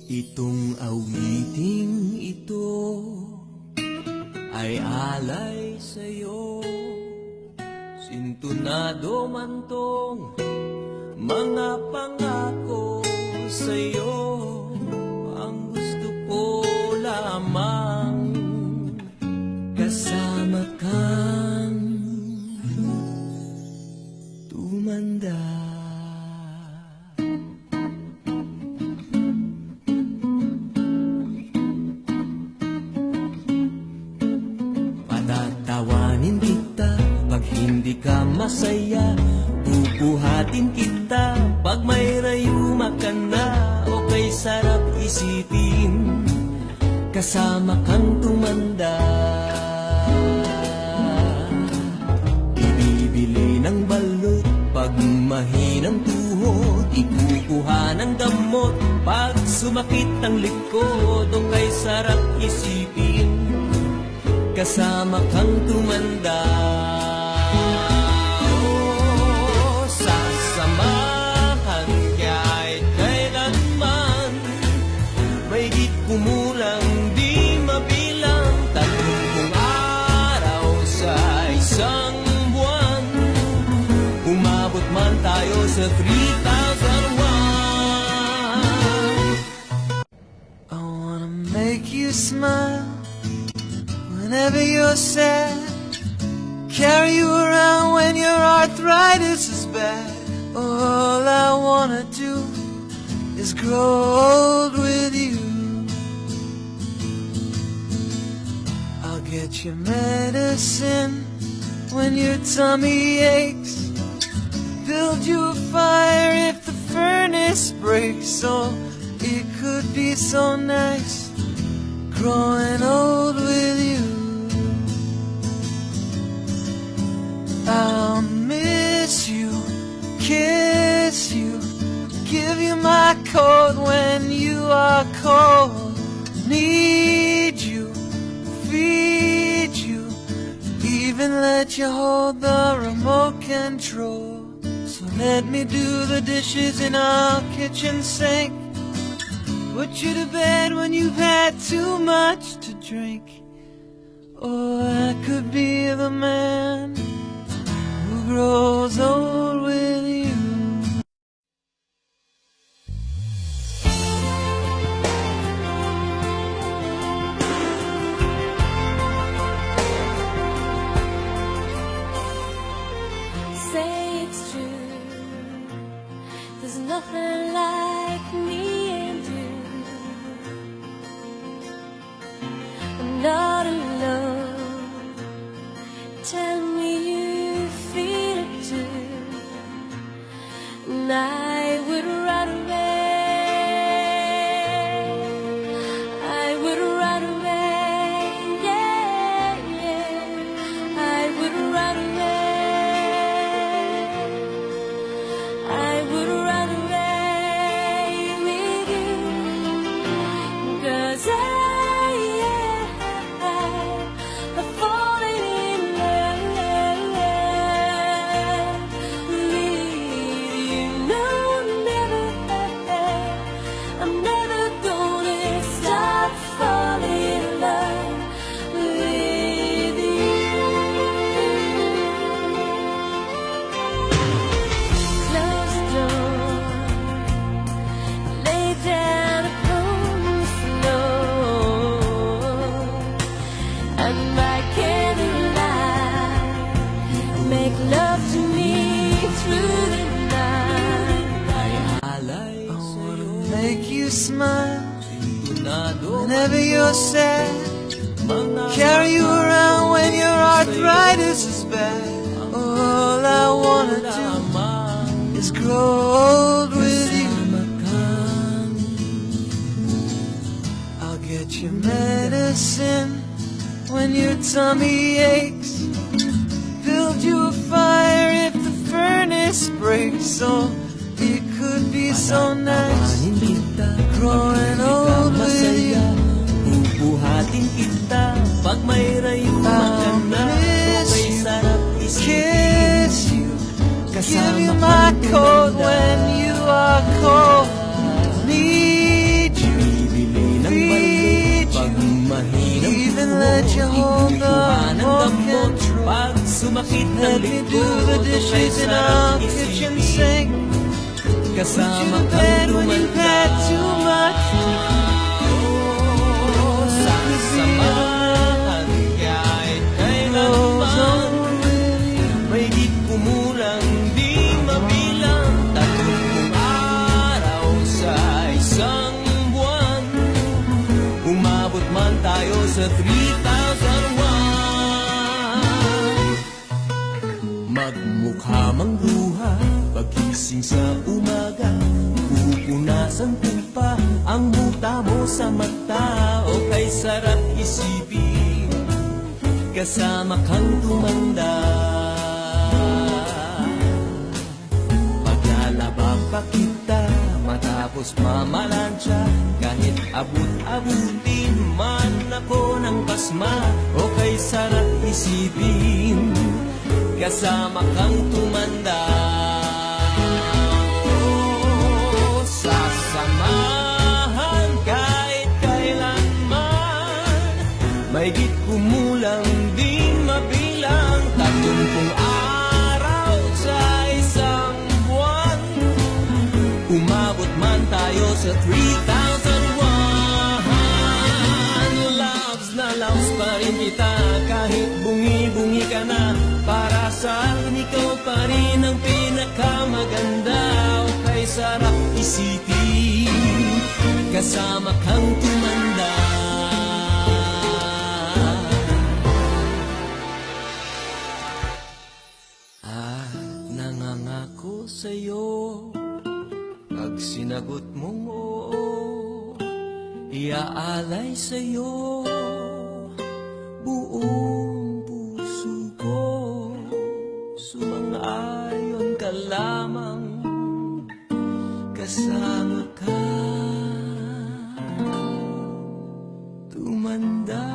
Itong awiting ito ay alay sa'yo. Sintunado man tong mga pangako sa'yo. Ang gusto ko lamang kasama kang tumanda. Patatawanin kita pag hindi ka masaya. Bubuhatin kita pag may rayuma ka na. O kay sarap isipin kasama kang tumanda. Ibibili ng balut pag mahinang tuhod. Ikukuha ng gamot pag sumakit ang likod. O kay sarap isipin kasama kang tumanda. Oh, sasamahan kahit kailanman. May di kumulang di mabilang 30 araw sa isang buwan. Umabot man tayo sa 3,001. I wanna make you smile whenever you're sad, carry you around when your arthritis is bad. All I wanna do is grow old with you. I'll get you medicine when your tummy aches, build you a fire if the furnace breaks. Oh, it could be so nice growing old with you. I'll miss you, kiss you, give you my coat when you are cold. Need you, feed you, even let you hold the remote control. So let me do the dishes in our kitchen sink, put you to bed when you've had too much to drink. Or I could be the man who grows old with you. Say it's true, there's nothing like me and you. I'm not alone, tell me you feel it too. And I would run away, I would run away, yeah, yeah, I would run away, I would run away with you. 'Cause I've fallen in love with you. No, I'm never gonna stop falling in love with you. Close the door, lay down upon the floor, and by candlelight, make love to me through the night. Ay alay I wanna sa'yo. make you smile Sintunado whenever you're sad, mga carry you around when your arthritis is bad. All I wanna do lamang is grow old with you. kasama kang I'll get you medicine when your tummy aches, build you a fire if the furnace breaks. Oh, it could be so nice Tawanin kita growing old with you. Bubuhatin kita pag may rayuma ka I'll na. miss Kay you, sarap isipin kiss you, give you kasama my kang coat tumanda. when you are cold. Need you, let you hold the Ikuha ng remote gamot control. pag sumakit ng Let me do likod. the O kay dishes in sarap our kitchen isipin, sink. Put you kasama to kang bed when you've tumanda. had too much. Oh, sa samahan kahit kailanman, may di kumulang di mabilang. 30 araw sa isang buwan, umabot man tayo sa 3,001. Magmukha mang luha, pagising sa umaga, pupunasan ko pa ang buta mo sa mata. O kay sarap isipin, kasama kang tumanda. Paglalaba pa kita, matapos mamalansya, kahit abut-abutin man ako ng pasma. O kay sarap isipin, kasama kang tumanda. Oh, sasamahan kahit kailanman, may di kumulang di mabilang. 30 araw sa isang buwan, umabot man tayo sa 3,001. Loves na loves pa rin kita, kahit bungi-bungi ka na. Para sa akin ikaw pa rin ang pinakamaganda. O kay sarap isipin, kasama kang tumanda. At nangangako sa'yo, pag sinagot mong oo, iaalay sa'yo buong puso ko. Sumang-ayon ka lamang, kasama ka tumanda.